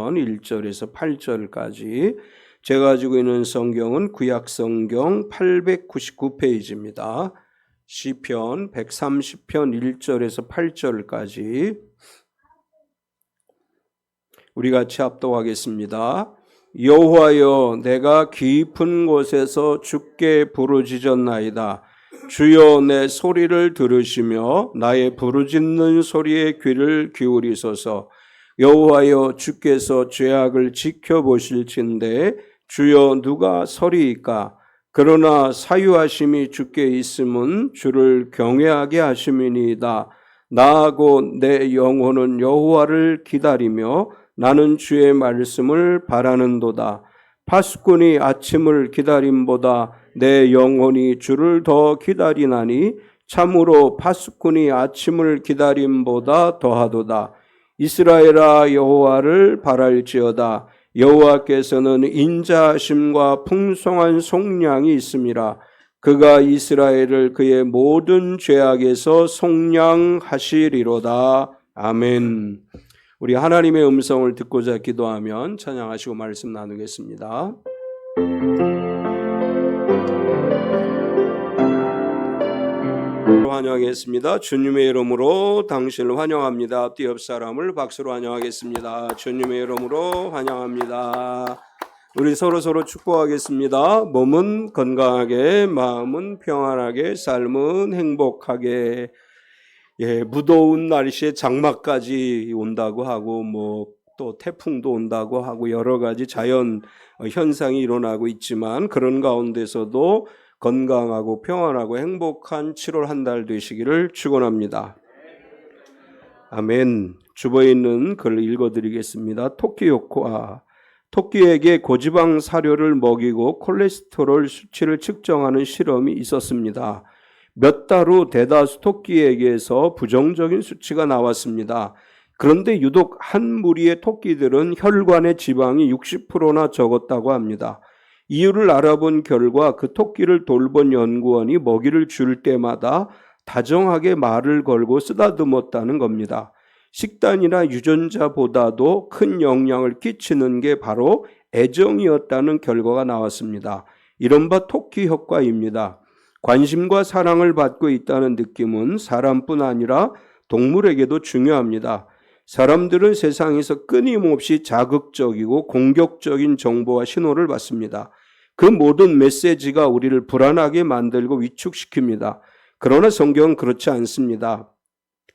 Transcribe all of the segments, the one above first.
30편 1절에서 8절까지 제가 가지고 있는 성경은 구약 성경 899페이지입니다. 시편 130편 1절에서 8절까지 우리 같이 합독하겠습니다. 여호와여, 내가 깊은 곳에서 주께 부르짖었나이다. 주여, 내 소리를 들으시며 나의 부르짖는 소리에 귀를 기울이소서. 여호와여, 주께서 죄악을 지켜보실진대 주여, 누가 서리이까? 그러나 사유하심이 주께 있음은 주를 경외하게 하심이니이다. 나하고 내 영혼은 여호와를 기다리며 나는 주의 말씀을 바라는도다. 파수꾼이 아침을 기다림보다 내 영혼이 주를 더 기다리나니 참으로 파수꾼이 아침을 기다림보다 더하도다. 이스라엘아, 여호와를 바랄지어다. 여호와께서는 인자하심과 풍성한 속량이 있음이라. 그가 이스라엘을 그의 모든 죄악에서 속량하시리로다. 아멘. 우리 하나님의 음성을 듣고자 기도하면 찬양하시고 말씀 나누겠습니다. 환영하겠습니다. 주님의 이름으로 당신을 환영합니다. 앞뒤 옆 사람을 박수로 환영하겠습니다. 주님의 이름으로 환영합니다. 우리 서로 축복하겠습니다. 몸은 건강하게, 마음은 평안하게, 삶은 행복하게. 무더운 날씨에 장마까지 온다고 하고 또 태풍도 온다고 하고 여러 가지 자연 현상이 일어나고 있지만 그런 가운데서도 건강하고 평안하고 행복한 7월 한 달 되시기를 축원합니다. 아멘. 주보에 있는 글을 읽어드리겠습니다. 토끼에게 고지방 사료를 먹이고 콜레스테롤 수치를 측정하는 실험이 있었습니다. 몇 달 후 대다수 토끼에게서 부정적인 수치가 나왔습니다. 그런데 유독 한 무리의 토끼들은 혈관의 지방이 60%나 적었다고 합니다. 이유를 알아본 결과 그 토끼를 돌본 연구원이 먹이를 줄 때마다 다정하게 말을 걸고 쓰다듬었다는 겁니다. 식단이나 유전자보다도 큰 영향을 끼치는 게 바로 애정이었다는 결과가 나왔습니다. 이른바 토끼 효과입니다. 관심과 사랑을 받고 있다는 느낌은 사람뿐 아니라 동물에게도 중요합니다. 사람들은 세상에서 끊임없이 자극적이고 공격적인 정보와 신호를 받습니다. 그 모든 메시지가 우리를 불안하게 만들고 위축시킵니다. 그러나 성경은 그렇지 않습니다.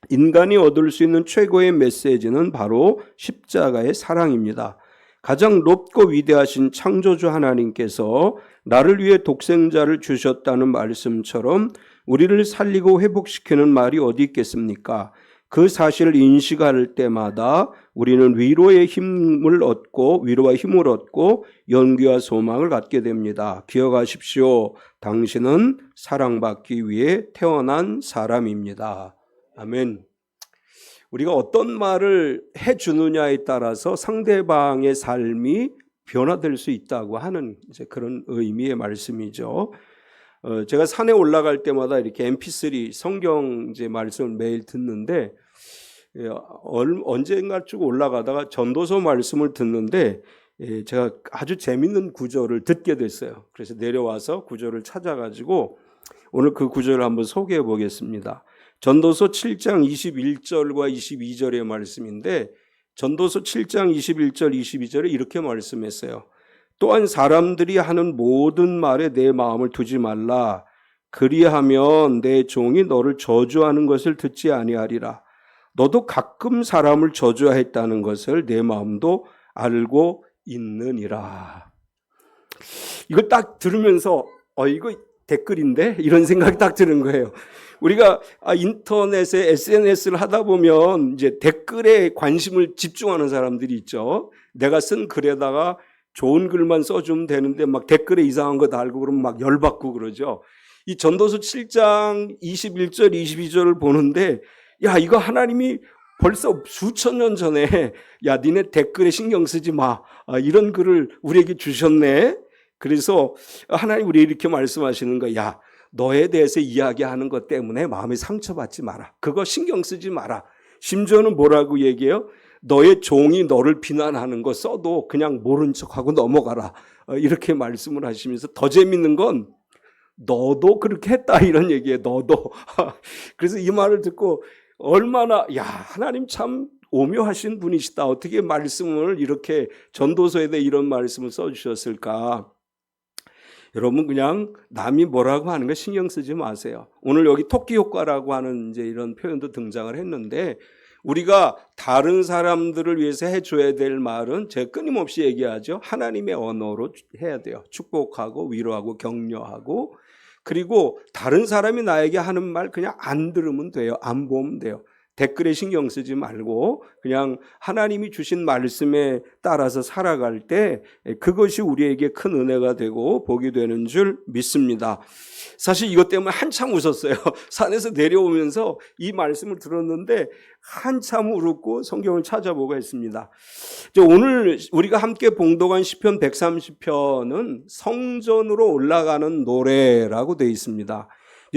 인간이 얻을 수 있는 최고의 메시지는 바로 십자가의 사랑입니다. 가장 높고 위대하신 창조주 하나님께서 나를 위해 독생자를 주셨다는 말씀처럼 우리를 살리고 회복시키는 말이 어디 있겠습니까? 그 사실을 인식할 때마다 우리는 위로와 힘을 얻고 연기와 소망을 갖게 됩니다. 기억하십시오. 당신은 사랑받기 위해 태어난 사람입니다. 아멘. 우리가 어떤 말을 해주느냐에 따라서 상대방의 삶이 변화될 수 있다고 하는 이제 그런 의미의 말씀이죠. 제가 산에 올라갈 때마다 이렇게 MP3 성경 이제 말씀을 매일 듣는데 언젠가 쭉 올라가다가 전도서 말씀을 듣는데 제가 아주 재밌는 구절을 듣게 됐어요. 그래서 내려와서 구절을 찾아가지고 오늘 그 구절을 한번 소개해 보겠습니다. 전도서 7장 21절과 22절의 말씀인데 전도서 7장 21절 22절에 이렇게 말씀했어요. 또한 사람들이 하는 모든 말에 내 마음을 두지 말라. 그리하면 내 종이 너를 저주하는 것을 듣지 아니하리라. 너도 가끔 사람을 저주했다는 것을 내 마음도 알고 있느니라. 이걸 딱 들으면서 이거 댓글인데? 이런 생각이 딱 드는 거예요. 우리가 인터넷에 SNS를 하다 보면 이제 댓글에 관심을 집중하는 사람들이 있죠. 내가 쓴 글에다가 좋은 글만 써주면 되는데 막 댓글에 이상한 거 달고 그러면 막 열받고 그러죠. 이 전도서 7장 21절 22절을 보는데 이거 하나님이 벌써 수천 년 전에 니네 댓글에 신경 쓰지 마 이런 글을 우리에게 주셨네. 그래서 하나님 우리 이렇게 말씀하시는 거야. 너에 대해서 이야기하는 것 때문에 마음에 상처받지 마라. 그거 신경 쓰지 마라. 심지어는 뭐라고 얘기해요? 너의 종이 너를 비난하는 거 써도 그냥 모른 척하고 넘어가라. 이렇게 말씀을 하시면서 더 재밌는 건 너도 그렇게 했다 이런 얘기예요. 너도. 그래서 이 말을 듣고 얼마나 하나님 참 오묘하신 분이시다. 어떻게 말씀을 이렇게 전도서에다 이런 말씀을 써주셨을까. 여러분 그냥 남이 뭐라고 하는 거 신경 쓰지 마세요. 오늘 여기 토끼 효과라고 하는 이제 이런 표현도 등장을 했는데 우리가 다른 사람들을 위해서 해줘야 될 말은 제가 끊임없이 얘기하죠. 하나님의 언어로 해야 돼요. 축복하고 위로하고 격려하고 그리고 다른 사람이 나에게 하는 말 그냥 안 들으면 돼요. 안 보면 돼요. 댓글에 신경 쓰지 말고 그냥 하나님이 주신 말씀에 따라서 살아갈 때 그것이 우리에게 큰 은혜가 되고 복이 되는 줄 믿습니다. 사실 이것 때문에 한참 웃었어요. 산에서 내려오면서 이 말씀을 들었는데 한참 울었고 성경을 찾아보고 했습니다. 오늘 우리가 함께 봉독한 시편 130편은 성전으로 올라가는 노래라고 되어 있습니다.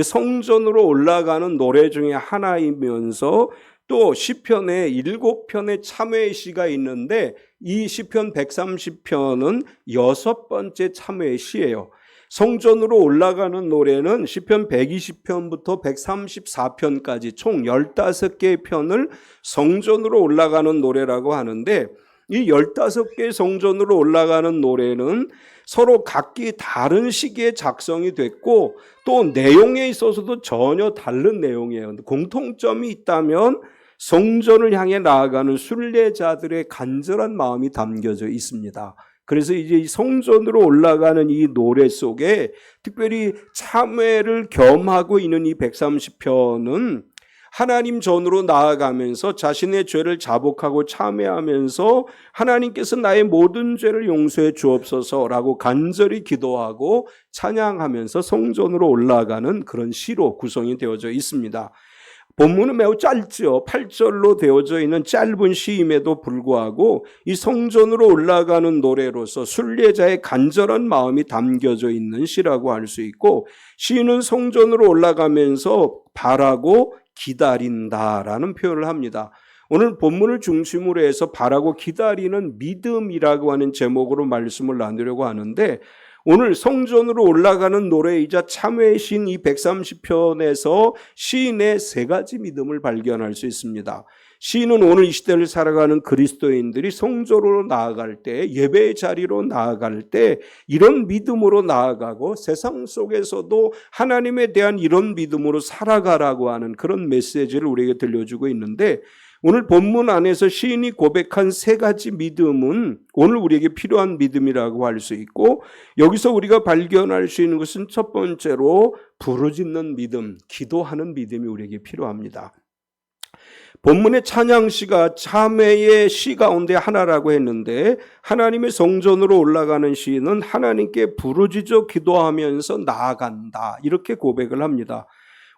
성전으로 올라가는 노래 중에 하나이면서 또 시편에 7편의 참회의 시가 있는데 이 시편 130편은 6번째 참회의 시예요. 성전으로 올라가는 노래는 시편 120편부터 134편까지 총 15개의 편을 성전으로 올라가는 노래라고 하는데 이 15개 성전으로 올라가는 노래는 서로 각기 다른 시기에 작성이 됐고 또 내용에 있어서도 전혀 다른 내용이에요. 공통점이 있다면 성전을 향해 나아가는 순례자들의 간절한 마음이 담겨져 있습니다. 그래서 이제 이 성전으로 올라가는 이 노래 속에 특별히 참회를 겸하고 있는 이 130편은 하나님 전으로 나아가면서 자신의 죄를 자복하고 참회하면서 하나님께서 나의 모든 죄를 용서해 주옵소서라고 간절히 기도하고 찬양하면서 성전으로 올라가는 그런 시로 구성이 되어져 있습니다. 본문은 매우 짧죠. 8절로 되어져 있는 짧은 시임에도 불구하고 이 성전으로 올라가는 노래로서 순례자의 간절한 마음이 담겨져 있는 시라고 할 수 있고 시인은 성전으로 올라가면서 바라고 기다린다라는 표현을 합니다. 오늘 본문을 중심으로 해서 바라고 기다리는 믿음이라고 하는 제목으로 말씀을 나누려고 하는데 오늘 성전으로 올라가는 노래이자 참회의 시인 이 130편에서 시인의 세 가지 믿음을 발견할 수 있습니다. 시인은 오늘 이 시대를 살아가는 그리스도인들이 성전으로 나아갈 때 예배의 자리로 나아갈 때 이런 믿음으로 나아가고 세상 속에서도 하나님에 대한 이런 믿음으로 살아가라고 하는 그런 메시지를 우리에게 들려주고 있는데 오늘 본문 안에서 시인이 고백한 세 가지 믿음은 오늘 우리에게 필요한 믿음이라고 할 수 있고 여기서 우리가 발견할 수 있는 것은 첫 번째로 부르짖는 믿음, 기도하는 믿음이 우리에게 필요합니다. 본문의 찬양시가 참회의 시 가운데 하나라고 했는데 하나님의 성전으로 올라가는 시인은 하나님께 부르짖어 기도하면서 나아간다 이렇게 고백을 합니다.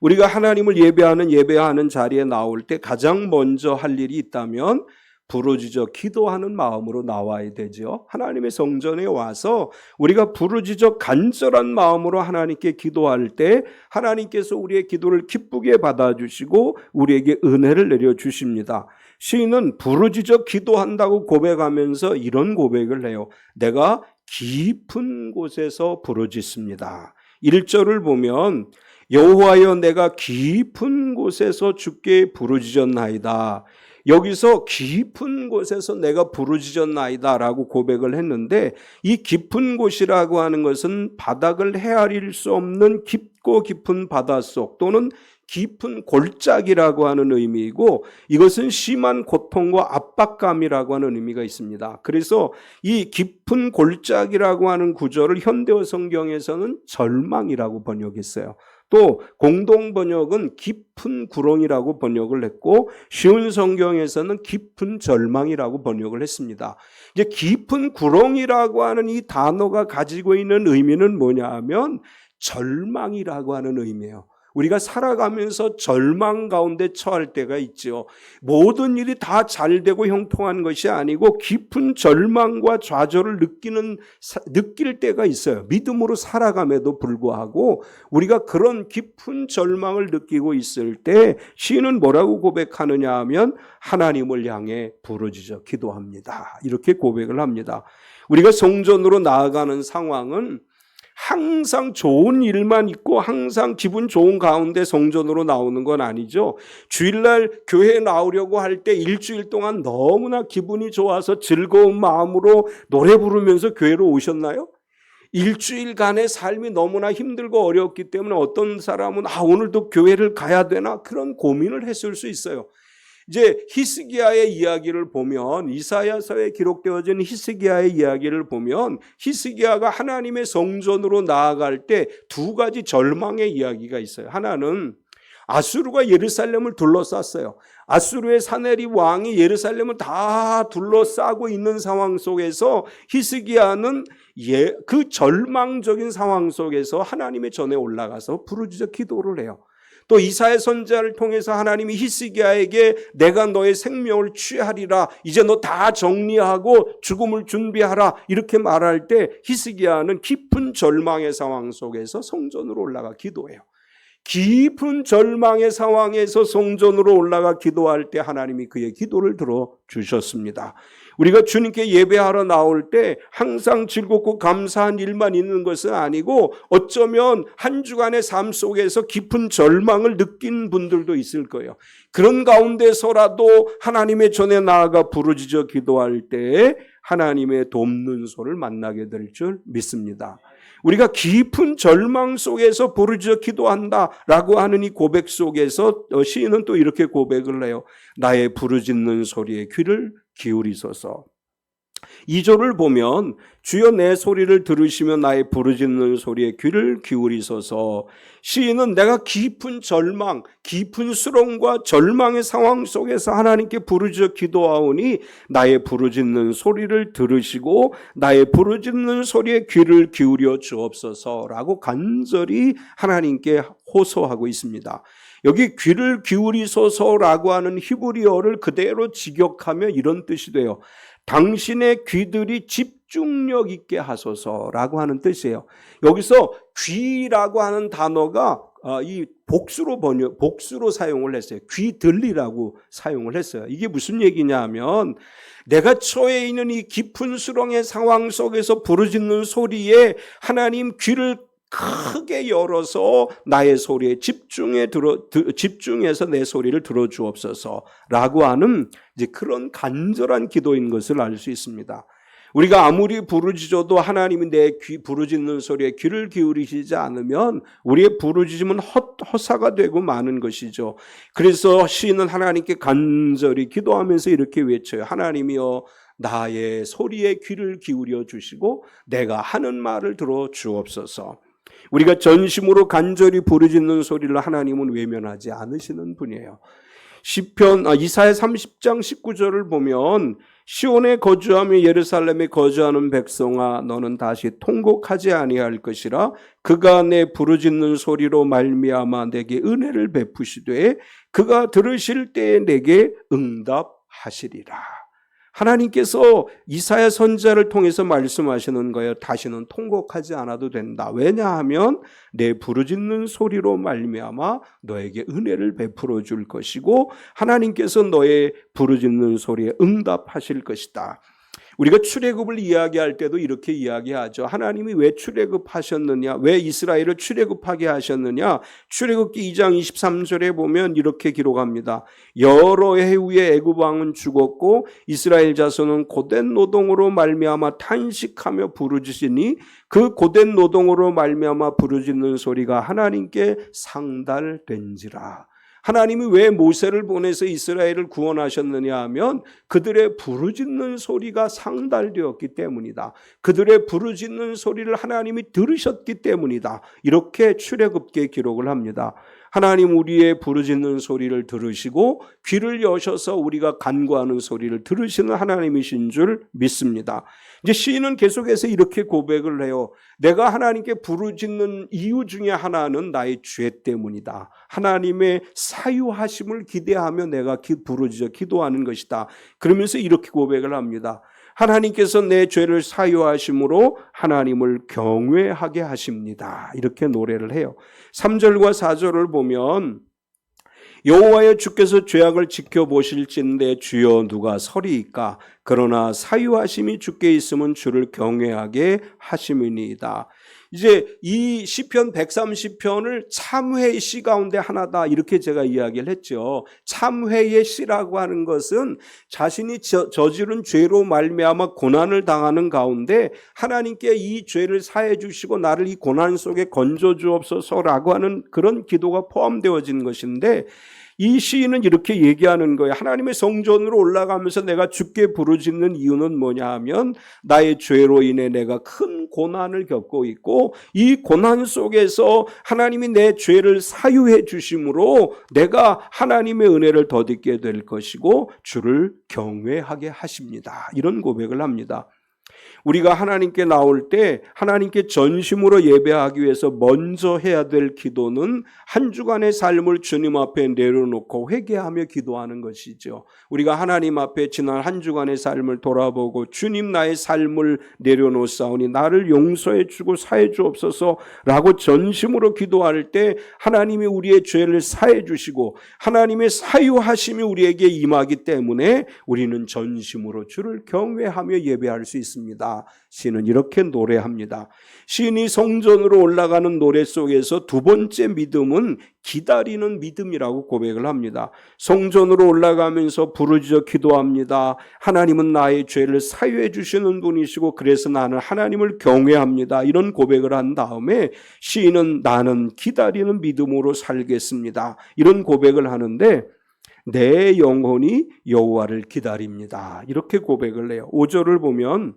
우리가 하나님을 예배하는 자리에 나올 때 가장 먼저 할 일이 있다면 부르짖어 기도하는 마음으로 나와야 되죠. 하나님의 성전에 와서 우리가 부르짖어 간절한 마음으로 하나님께 기도할 때 하나님께서 우리의 기도를 기쁘게 받아주시고 우리에게 은혜를 내려주십니다. 시인은 부르짖어 기도한다고 고백하면서 이런 고백을 해요. 내가 깊은 곳에서 부르짖습니다. 1절을 보면 여호와여 내가 깊은 곳에서 주께 부르짖었나이다. 여기서 깊은 곳에서 내가 부르짖었나이다 라고 고백을 했는데 이 깊은 곳이라고 하는 것은 바닥을 헤아릴 수 없는 깊고 깊은 바닷속 또는 깊은 골짜기라고 하는 의미이고 이것은 심한 고통과 압박감이라고 하는 의미가 있습니다. 그래서 이 깊은 골짜기라고 하는 구절을 현대어 성경에서는 절망이라고 번역했어요. 또 공동 번역은 깊은 구렁이라고 번역을 했고 쉬운 성경에서는 깊은 절망이라고 번역을 했습니다. 이제 깊은 구렁이라고 하는 이 단어가 가지고 있는 의미는 뭐냐 하면 절망이라고 하는 의미예요. 우리가 살아가면서 절망 가운데 처할 때가 있죠. 모든 일이 다 잘되고 형통한 것이 아니고 깊은 절망과 좌절을 느낄 때가 있어요. 믿음으로 살아감에도 불구하고 우리가 그런 깊은 절망을 느끼고 있을 때 시인은 뭐라고 고백하느냐 하면 하나님을 향해 부르짖어 기도합니다. 이렇게 고백을 합니다. 우리가 성전으로 나아가는 상황은 항상 좋은 일만 있고 항상 기분 좋은 가운데 성전으로 나오는 건 아니죠. 주일날 교회에 나오려고 할 때 일주일 동안 너무나 기분이 좋아서 즐거운 마음으로 노래 부르면서 교회로 오셨나요? 일주일간의 삶이 너무나 힘들고 어렵기 때문에 어떤 사람은 오늘도 교회를 가야 되나 그런 고민을 했을 수 있어요. 이제 히스기야의 이야기를 보면, 이사야서에 기록되어진 히스기야의 이야기를 보면 히스기야가 하나님의 성전으로 나아갈 때 두 가지 절망의 이야기가 있어요. 하나는 아수르가 예루살렘을 둘러쌌어요. 아수르의 사네립 왕이 예루살렘을 다 둘러싸고 있는 상황 속에서 히스기야는 그 절망적인 상황 속에서 하나님의 전에 올라가서 부르짖어 기도를 해요. 또 이사야 선지자를 통해서 하나님이 히스기야에게 내가 너의 생명을 취하리라, 이제 너 다 정리하고 죽음을 준비하라 이렇게 말할 때 히스기야는 깊은 절망의 상황 속에서 성전으로 올라가 기도해요. 깊은 절망의 상황에서 성전으로 올라가 기도할 때 하나님이 그의 기도를 들어주셨습니다. 우리가 주님께 예배하러 나올 때 항상 즐겁고 감사한 일만 있는 것은 아니고 어쩌면 한 주간의 삶 속에서 깊은 절망을 느낀 분들도 있을 거예요. 그런 가운데서라도 하나님의 전에 나아가 부르짖어 기도할 때 하나님의 돕는 손을 만나게 될 줄 믿습니다. 우리가 깊은 절망 속에서 부르짖어 기도한다라고 하는 이 고백 속에서 시인은 또 이렇게 고백을 해요. 나의 부르짖는 소리에 귀를 기울이소서. 2절을 보면 주여 내 소리를 들으시며 나의 부르짖는 소리에 귀를 기울이소서. 시인은 내가 깊은 절망, 깊은 수렁과 절망의 상황 속에서 하나님께 부르짖어 기도하오니 나의 부르짖는 소리를 들으시고 나의 부르짖는 소리에 귀를 기울여 주옵소서라고 간절히 하나님께 호소하고 있습니다. 여기 귀를 기울이소서라고 하는 히브리어를 그대로 직역하며 이런 뜻이 돼요. 당신의 귀들이 집중력 있게 하소서라고 하는 뜻이에요. 여기서 귀라고 하는 단어가 이 복수로 사용을 했어요. 귀들리라고 사용을 했어요. 이게 무슨 얘기냐 하면 내가 처해 있는 이 깊은 수렁의 상황 속에서 부르짖는 소리에 하나님 귀를 크게 열어서 나의 소리에 집중해서 내 소리를 들어주옵소서라고 하는 이제 그런 간절한 기도인 것을 알 수 있습니다. 우리가 아무리 부르짖어도 하나님이 내 부르짖는 소리에 귀를 기울이시지 않으면 우리의 부르짖음은 헛사가 되고 마는 것이죠. 그래서 시인은 하나님께 간절히 기도하면서 이렇게 외쳐요. 하나님이여 나의 소리에 귀를 기울여 주시고 내가 하는 말을 들어 주옵소서. 우리가 전심으로 간절히 부르짖는 소리를 하나님은 외면하지 않으시는 분이에요. 이사야 30장 19절을 보면 시온에 거주하며 예루살렘에 거주하는 백성아 너는 다시 통곡하지 아니할 것이라 그가 내 부르짖는 소리로 말미암아 내게 은혜를 베푸시되 그가 들으실 때에 내게 응답하시리라. 하나님께서 이사야 선지자를 통해서 말씀하시는 거예요. 다시는 통곡하지 않아도 된다. 왜냐하면 내 부르짖는 소리로 말미암아 너에게 은혜를 베풀어 줄 것이고 하나님께서 너의 부르짖는 소리에 응답하실 것이다. 우리가 출애굽을 이야기할 때도 이렇게 이야기하죠. 하나님이 왜 출애굽하셨느냐? 왜 이스라엘을 출애굽하게 하셨느냐? 출애굽기 2장 23절에 보면 이렇게 기록합니다. 여러 해 후에 애굽 왕은 죽었고 이스라엘 자손은 고된 노동으로 말미암아 탄식하며 부르짖으니 그 고된 노동으로 말미암아 부르짖는 소리가 하나님께 상달된지라. 하나님이 왜 모세를 보내서 이스라엘을 구원하셨느냐 하면 그들의 부르짖는 소리가 상달되었기 때문이다. 그들의 부르짖는 소리를 하나님이 들으셨기 때문이다. 이렇게 출애굽기에 기록을 합니다. 하나님 우리의 부르짖는 소리를 들으시고 귀를 여셔서 우리가 간구하는 소리를 들으시는 하나님이신 줄 믿습니다. 이제 시인은 계속해서 이렇게 고백을 해요. 내가 하나님께 부르짖는 이유 중에 하나는 나의 죄 때문이다. 하나님의 사유하심을 기대하며 내가 부르짖어 기도하는 것이다. 그러면서 이렇게 고백을 합니다. 하나님께서 내 죄를 사유하심으로 하나님을 경외하게 하십니다. 이렇게 노래를 해요. 3절과 4절을 보면 여호와여 주께서 죄악을 지켜보실진대 주여 누가 서리이까 그러나 사유하심이 주께 있으면 주를 경외하게 하심이니이다. 이제 이 시편 130편을 참회의 시 가운데 하나다 이렇게 제가 이야기를 했죠. 참회의 시라고 하는 것은 자신이 저지른 죄로 말미암아 고난을 당하는 가운데 하나님께 이 죄를 사해 주시고 나를 이 고난 속에 건져 주옵소서라고 하는 그런 기도가 포함되어진 것인데 이 시인은 이렇게 얘기하는 거예요. 하나님의 성전으로 올라가면서 내가 주께 부르짖는 이유는 뭐냐 하면 나의 죄로 인해 내가 큰 고난을 겪고 있고 이 고난 속에서 하나님이 내 죄를 사유해 주심으로 내가 하나님의 은혜를 덧입게 될 것이고 주를 경외하게 하십니다. 이런 고백을 합니다. 우리가 하나님께 나올 때 하나님께 전심으로 예배하기 위해서 먼저 해야 될 기도는 한 주간의 삶을 주님 앞에 내려놓고 회개하며 기도하는 것이죠. 우리가 하나님 앞에 지난 한 주간의 삶을 돌아보고 주님 나의 삶을 내려놓사오니 나를 용서해 주고 사해 주옵소서라고 전심으로 기도할 때 하나님이 우리의 죄를 사해 주시고 하나님의 사유하심이 우리에게 임하기 때문에 우리는 전심으로 주를 경외하며 예배할 수 있습니다. 시인은 이렇게 노래합니다. 시인이 성전으로 올라가는 노래 속에서 두 번째 믿음은 기다리는 믿음이라고 고백을 합니다. 성전으로 올라가면서 부르짖어 기도합니다. 하나님은 나의 죄를 사유해 주시는 분이시고 그래서 나는 하나님을 경외합니다. 이런 고백을 한 다음에 시인은 나는 기다리는 믿음으로 살겠습니다. 이런 고백을 하는데 내 영혼이 여호와를 기다립니다. 이렇게 고백을 해요. 5절을 보면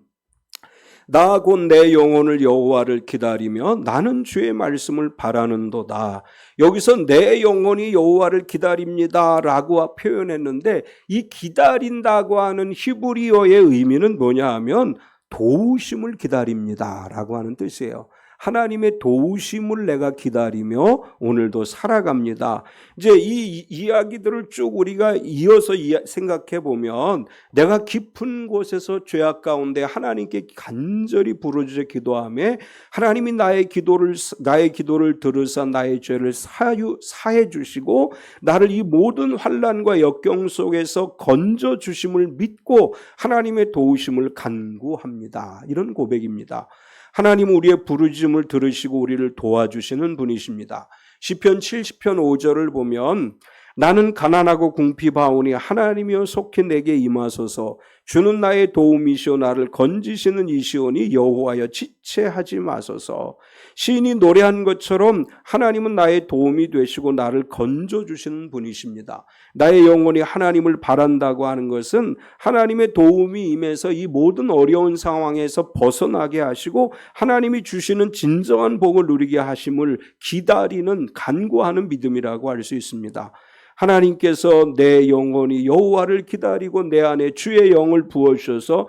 나 곧 내 영혼을 여호와를 기다리며 나는 주의 말씀을 바라는도다. 여기서 내 영혼이 여호와를 기다립니다 라고 표현했는데 이 기다린다고 하는 히브리어의 의미는 뭐냐 하면 도우심을 기다립니다 라고 하는 뜻이에요. 하나님의 도우심을 내가 기다리며 오늘도 살아갑니다. 이제 이 이야기들을 쭉 우리가 이어서 생각해 보면 내가 깊은 곳에서 죄악 가운데 하나님께 간절히 부르짖어 기도하며 하나님이 나의 기도를 들으사 나의 죄를 사해 주시고 나를 이 모든 환난과 역경 속에서 건져 주심을 믿고 하나님의 도우심을 간구합니다. 이런 고백입니다. 하나님은 우리의 부르짖음을 들으시고 우리를 도와주시는 분이십니다. 시편 70편 5절을 보면 나는 가난하고 궁핍하오니 하나님이여 속히 내게 임하소서. 주는 나의 도움이시오 나를 건지시는 이시오니 여호와여 지체하지 마소서. 시인이 노래한 것처럼 하나님은 나의 도움이 되시고 나를 건져주시는 분이십니다. 나의 영혼이 하나님을 바란다고 하는 것은 하나님의 도움이 임해서 이 모든 어려운 상황에서 벗어나게 하시고 하나님이 주시는 진정한 복을 누리게 하심을 기다리는 간구하는 믿음이라고 할 수 있습니다. 하나님께서 내 영혼이 여호와를 기다리고 내 안에 주의 영을 부어주셔서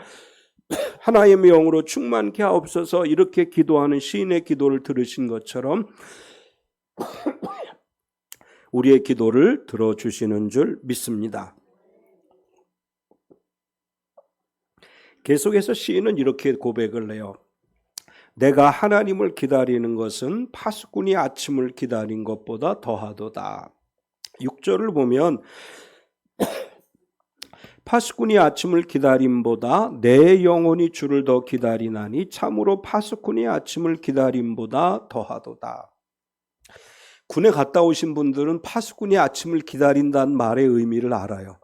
하나님의 영으로 충만케 하옵소서 이렇게 기도하는 시인의 기도를 들으신 것처럼 우리의 기도를 들어주시는 줄 믿습니다. 계속해서 시인은 이렇게 고백을 해요. 내가 하나님을 기다리는 것은 파수꾼이 아침을 기다린 것보다 더하도다. 6절을 보면 파수꾼이 아침을 기다림보다 내 영혼이 주를 더 기다리나니 참으로 파수꾼이 아침을 기다림보다 더하도다. 군에 갔다 오신 분들은 파수꾼이 아침을 기다린다는 말의 의미를 알아요.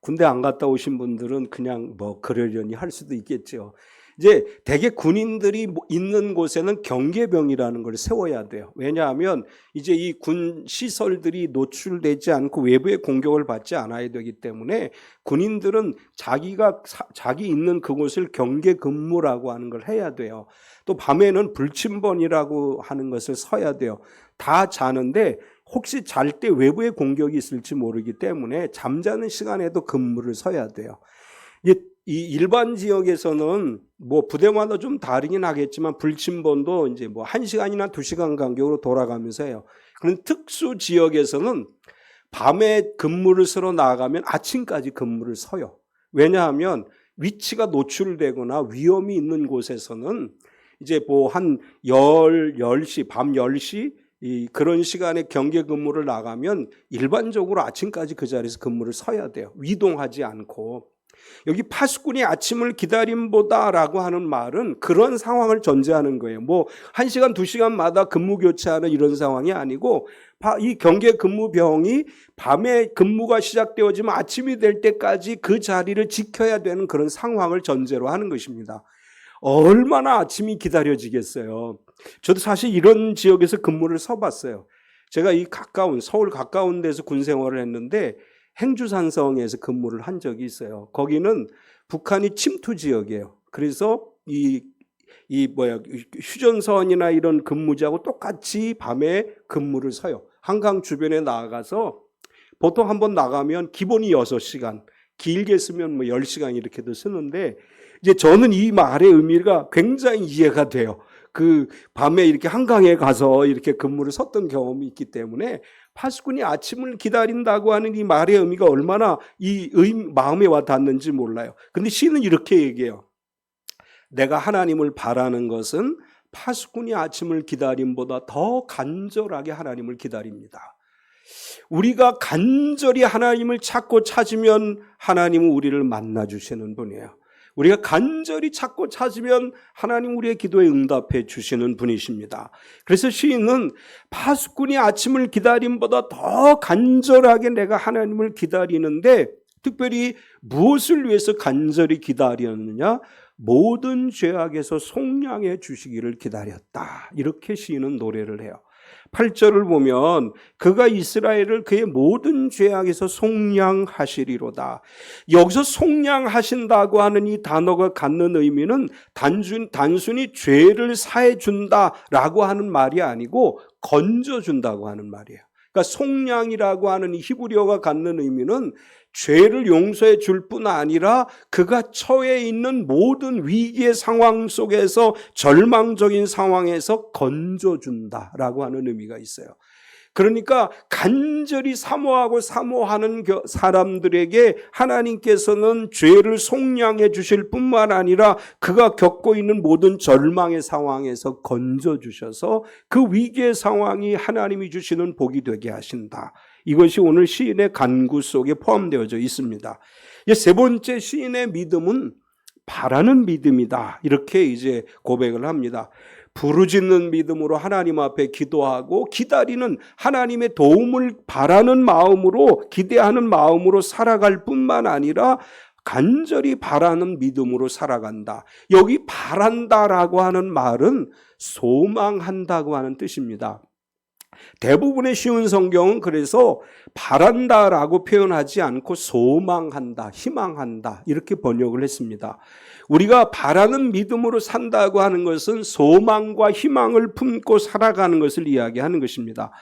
군대 안 갔다 오신 분들은 그냥 그러려니 할 수도 있겠죠. 이제 대개 군인들이 있는 곳에는 경계병이라는 걸 세워야 돼요. 왜냐하면 이제 이 군 시설들이 노출되지 않고 외부의 공격을 받지 않아야 되기 때문에 군인들은 자기 있는 그곳을 경계 근무라고 하는 걸 해야 돼요. 또 밤에는 불침번이라고 하는 것을 서야 돼요. 다 자는데 혹시 잘 때 외부의 공격이 있을지 모르기 때문에 잠자는 시간에도 근무를 서야 돼요. 이 일반 지역에서는 뭐 부대마다 좀 다르긴 하겠지만 불침번도 이제 뭐 1시간이나 2시간 간격으로 돌아가면서 해요. 그런 특수 지역에서는 밤에 근무를 서러 나가면 아침까지 근무를 서요. 왜냐하면 위치가 노출되거나 위험이 있는 곳에서는 이제 뭐 한 10시, 밤 10시 그런 시간에 경계 근무를 나가면 일반적으로 아침까지 그 자리에서 근무를 서야 돼요. 이동하지 않고. 여기 파수꾼이 아침을 기다림보다라고 하는 말은 그런 상황을 전제하는 거예요. 뭐 1시간, 2시간마다 근무 교체하는 이런 상황이 아니고 이 경계 근무병이 밤에 근무가 시작되어지면 아침이 될 때까지 그 자리를 지켜야 되는 그런 상황을 전제로 하는 것입니다. 얼마나 아침이 기다려지겠어요. 저도 사실 이런 지역에서 근무를 서봤어요. 제가 이 서울 가까운 데서 군 생활을 했는데 행주산성에서 근무를 한 적이 있어요. 거기는 북한이 침투 지역이에요. 그래서 휴전선이나 이런 근무지하고 똑같이 밤에 근무를 서요. 한강 주변에 나가서 보통 한번 나가면 기본이 6시간, 길게 쓰면 뭐 10시간 이렇게도 쓰는데 이제 저는 이 말의 의미가 굉장히 이해가 돼요. 그 밤에 이렇게 한강에 가서 이렇게 근무를 섰던 경험이 있기 때문에 파수꾼이 아침을 기다린다고 하는 이 말의 의미가 얼마나 마음에 와 닿는지 몰라요. 근데 시는 이렇게 얘기해요. 내가 하나님을 바라는 것은 파수꾼이 아침을 기다림보다 더 간절하게 하나님을 기다립니다. 우리가 간절히 하나님을 찾고 찾으면 하나님은 우리를 만나주시는 분이에요. 우리가 간절히 찾고 찾으면 하나님 우리의 기도에 응답해 주시는 분이십니다. 그래서 시인은 파수꾼이 아침을 기다림보다 더 간절하게 내가 하나님을 기다리는데 특별히 무엇을 위해서 간절히 기다렸느냐? 모든 죄악에서 속량해 주시기를 기다렸다. 이렇게 시인은 노래를 해요. 8절을 보면 그가 이스라엘을 그의 모든 죄악에서 속량하시리로다. 여기서 속량하신다고 하는 이 단어가 갖는 의미는 단순히 죄를 사해 준다라고 하는 말이 아니고 건져준다고 하는 말이에요. 그러니까 속량이라고 하는 이 히브리어가 갖는 의미는 죄를 용서해 줄 뿐 아니라 그가 처해 있는 모든 위기의 상황 속에서 절망적인 상황에서 건져준다라고 하는 의미가 있어요. 그러니까 간절히 사모하는 사람들에게 하나님께서는 죄를 속량해 주실 뿐만 아니라 그가 겪고 있는 모든 절망의 상황에서 건져주셔서 그 위기의 상황이 하나님이 주시는 복이 되게 하신다. 이것이 오늘 시인의 간구 속에 포함되어져 있습니다. 세 번째 시인의 믿음은 바라는 믿음이다. 이렇게 이제 고백을 합니다. 부르짖는 믿음으로 하나님 앞에 기도하고 기다리는 하나님의 도움을 바라는 마음으로 기대하는 마음으로 살아갈 뿐만 아니라 간절히 바라는 믿음으로 살아간다. 여기 바란다라고 하는 말은 소망한다고 하는 뜻입니다. 대부분의 쉬운 성경은 그래서 바란다라고 표현하지 않고 소망한다, 희망한다 이렇게 번역을 했습니다. 우리가 바라는 믿음으로 산다고 하는 것은 소망과 희망을 품고 살아가는 것을 이야기하는 것입니다.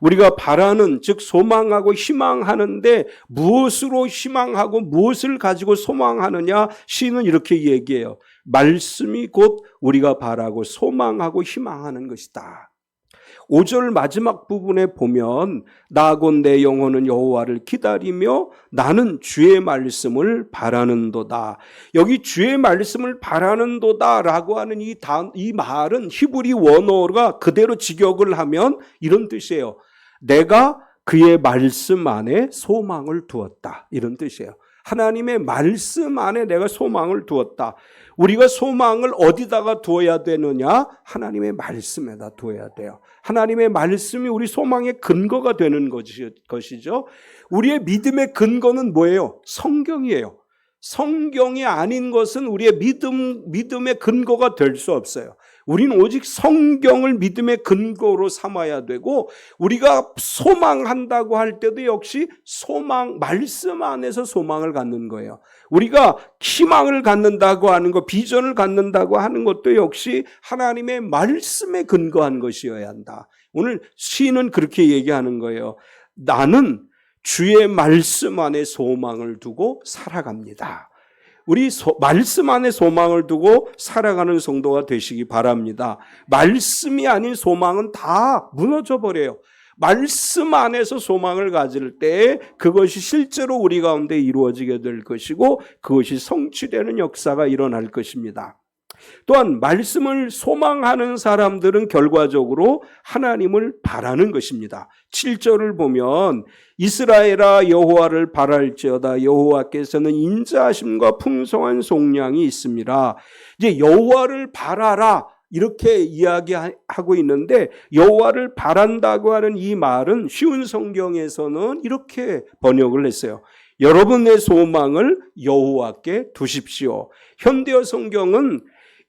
우리가 바라는 즉 소망하고 희망하는데 무엇으로 희망하고 무엇을 가지고 소망하느냐 시는 이렇게 얘기해요. 말씀이 곧 우리가 바라고 소망하고 희망하는 것이다. 5절 마지막 부분에 보면 나곧 내 영혼은 여호와를 기다리며 나는 주의 말씀을 바라는도다. 여기 주의 말씀을 바라는도다 라고 하는 이 말은 히브리 원어가 그대로 직역을 하면 이런 뜻이에요. 내가 그의 말씀 안에 소망을 두었다. 이런 뜻이에요. 하나님의 말씀 안에 내가 소망을 두었다. 우리가 소망을 어디다가 두어야 되느냐? 하나님의 말씀에다 두어야 돼요. 하나님의 말씀이 우리 소망의 근거가 되는 것이죠. 우리의 믿음의 근거는 뭐예요? 성경이에요. 성경이 아닌 것은 우리의 믿음의 근거가 될 수 없어요. 우리는 오직 성경을 믿음의 근거로 삼아야 되고 우리가 소망한다고 할 때도 역시 말씀 안에서 소망을 갖는 거예요. 우리가 희망을 갖는다고 하는 것, 비전을 갖는다고 하는 것도 역시 하나님의 말씀에 근거한 것이어야 한다. 오늘 시인은 그렇게 얘기하는 거예요. 나는 주의 말씀 안에 소망을 두고 살아갑니다. 우리 말씀 안에 소망을 두고 살아가는 성도가 되시기 바랍니다. 말씀이 아닌 소망은 다 무너져 버려요. 말씀 안에서 소망을 가질 때 그것이 실제로 우리 가운데 이루어지게 될 것이고 그것이 성취되는 역사가 일어날 것입니다. 또한 말씀을 소망하는 사람들은 결과적으로 하나님을 바라는 것입니다. 7절을 보면 이스라엘아 여호와를 바랄지어다 여호와께서는 인자하심과 풍성한 속량이 있습니다. 이제 여호와를 바라라 이렇게 이야기하고 있는데 여호와를 바란다고 하는 이 말은 쉬운 성경에서는 이렇게 번역을 했어요. 여러분의 소망을 여호와께 두십시오. 현대어 성경은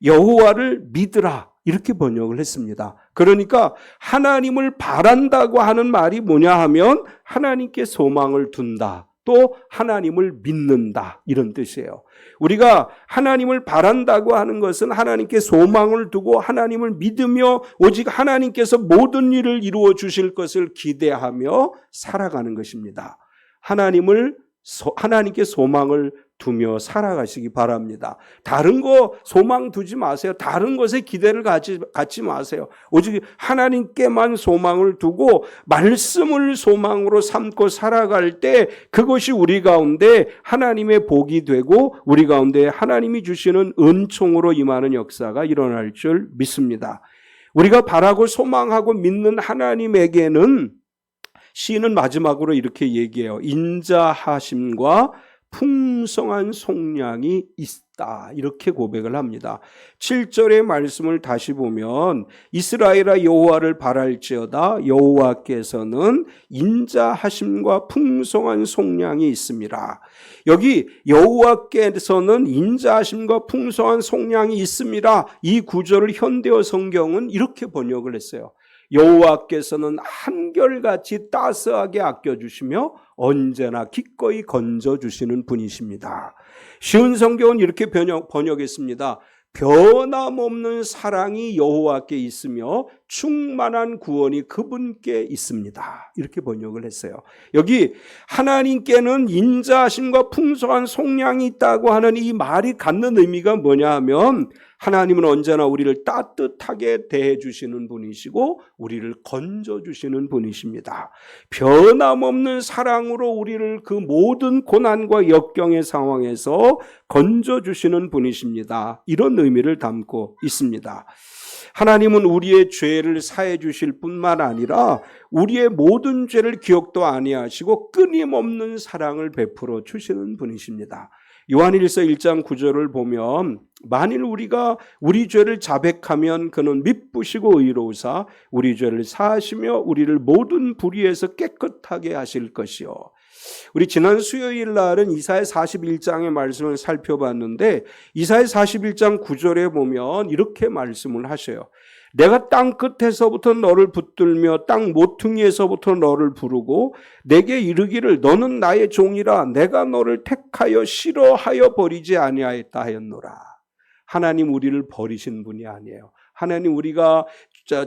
여호와를 믿으라 이렇게 번역을 했습니다. 그러니까 하나님을 바란다고 하는 말이 뭐냐 하면 하나님께 소망을 둔다. 또 하나님을 믿는다 이런 뜻이에요. 우리가 하나님을 바란다고 하는 것은 하나님께 소망을 두고 하나님을 믿으며 오직 하나님께서 모든 일을 이루어 주실 것을 기대하며 살아가는 것입니다. 하나님께 소망을 두며 살아가시기 바랍니다. 다른 거 소망 두지 마세요. 다른 것에 기대를 갖지 마세요. 오직 하나님께만 소망을 두고 말씀을 소망으로 삼고 살아갈 때 그것이 우리 가운데 하나님의 복이 되고 우리 가운데 하나님이 주시는 은총으로 임하는 역사가 일어날 줄 믿습니다. 우리가 바라고 소망하고 믿는 하나님에게는 시인은 마지막으로 이렇게 얘기해요. 인자하심과 풍성한 속량이 있다. 이렇게 고백을 합니다. 7절의 말씀을 다시 보면 이스라엘아 여호와를 바랄지어다 여호와께서는 인자하심과 풍성한 속량이 있습니다. 여기 여호와께서는 인자하심과 풍성한 속량이 있습니다. 이 구절을 현대어 성경은 이렇게 번역을 했어요. 여호와께서는 한결같이 따스하게 아껴주시며 언제나 기꺼이 건져주시는 분이십니다. 쉬운 성경은 이렇게 번역했습니다. 변함없는 사랑이 여호와께 있으며 충만한 구원이 그분께 있습니다. 이렇게 번역을 했어요. 여기 하나님께는 인자하심과 풍성한 속량이 있다고 하는 이 말이 갖는 의미가 뭐냐 하면 하나님은 언제나 우리를 따뜻하게 대해 주시는 분이시고 우리를 건져 주시는 분이십니다. 변함없는 사랑으로 우리를 그 모든 고난과 역경의 상황에서 건져 주시는 분이십니다. 이런 의미를 담고 있습니다. 하나님은 우리의 죄를 사해 주실 뿐만 아니라 우리의 모든 죄를 기억도 아니하시고 끊임없는 사랑을 베풀어 주시는 분이십니다. 요한일서 1장 9절을 보면 만일 우리가 우리 죄를 자백하면 그는 미쁘시고 의로우사 우리 죄를 사하시며 우리를 모든 불의에서 깨끗하게 하실 것이요. 우리 지난 수요일 날은 이사야 41장의 말씀을 살펴봤는데 이사야 41장 9절에 보면 이렇게 말씀을 하셔요. 내가 땅 끝에서부터 너를 붙들며 땅 모퉁이에서부터 너를 부르고 내게 이르기를 너는 나의 종이라 내가 너를 택하여 싫어하여 버리지 아니하였다 하였노라. 하나님 우리를 버리신 분이 아니에요. 하나님 우리가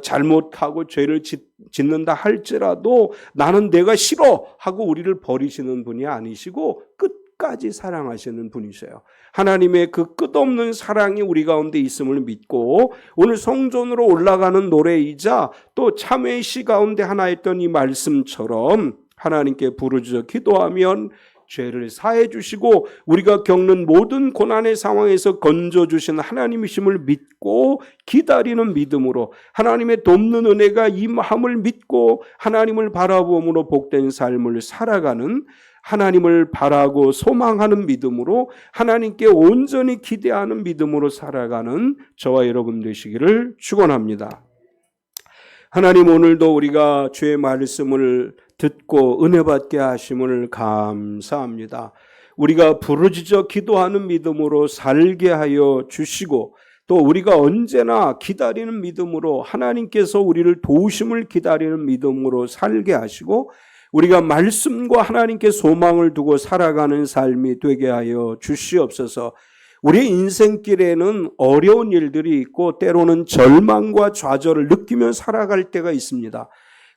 잘못하고 죄를 짓는다 할지라도 나는 내가 싫어하고 우리를 버리시는 분이 아니시고 끝까지 사랑하시는 분이세요. 하나님의 그 끝없는 사랑이 우리 가운데 있음을 믿고 오늘 성전으로 올라가는 노래이자 또 참회의 시 가운데 하나였던 이 말씀처럼 하나님께 부르짖어 기도하면 죄를 사해 주시고 우리가 겪는 모든 고난의 상황에서 건져주시는 하나님이심을 믿고 기다리는 믿음으로 하나님의 돕는 은혜가 임함을 믿고 하나님을 바라봄으로 복된 삶을 살아가는 하나님을 바라고 소망하는 믿음으로 하나님께 온전히 기대하는 믿음으로 살아가는 저와 여러분 되시기를 축원합니다. 하나님 오늘도 우리가 주의 말씀을 듣고 은혜 받게 하심을 감사합니다. 우리가 부르짖어 기도하는 믿음으로 살게 하여 주시고 또 우리가 언제나 기다리는 믿음으로 하나님께서 우리를 도우심을 기다리는 믿음으로 살게 하시고 우리가 말씀과 하나님께 소망을 두고 살아가는 삶이 되게 하여 주시옵소서. 우리 인생길에는 어려운 일들이 있고 때로는 절망과 좌절을 느끼며 살아갈 때가 있습니다.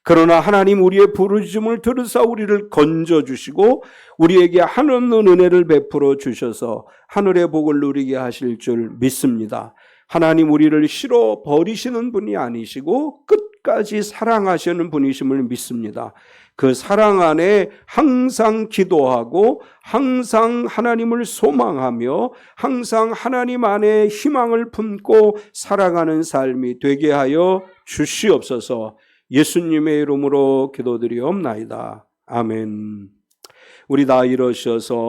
그러나 하나님 우리의 부르심을 들으사 우리를 건져주시고 우리에게 한없는 은혜를 베풀어 주셔서 하늘의 복을 누리게 하실 줄 믿습니다. 하나님 우리를 싫어 버리시는 분이 아니시고 끝까지 사랑하시는 분이심을 믿습니다. 그 사랑 안에 항상 기도하고 항상 하나님을 소망하며 항상 하나님 안에 희망을 품고 살아가는 삶이 되게 하여 주시옵소서. 예수님의 이름으로 기도드리옵나이다. 아멘. 우리 다 일어서서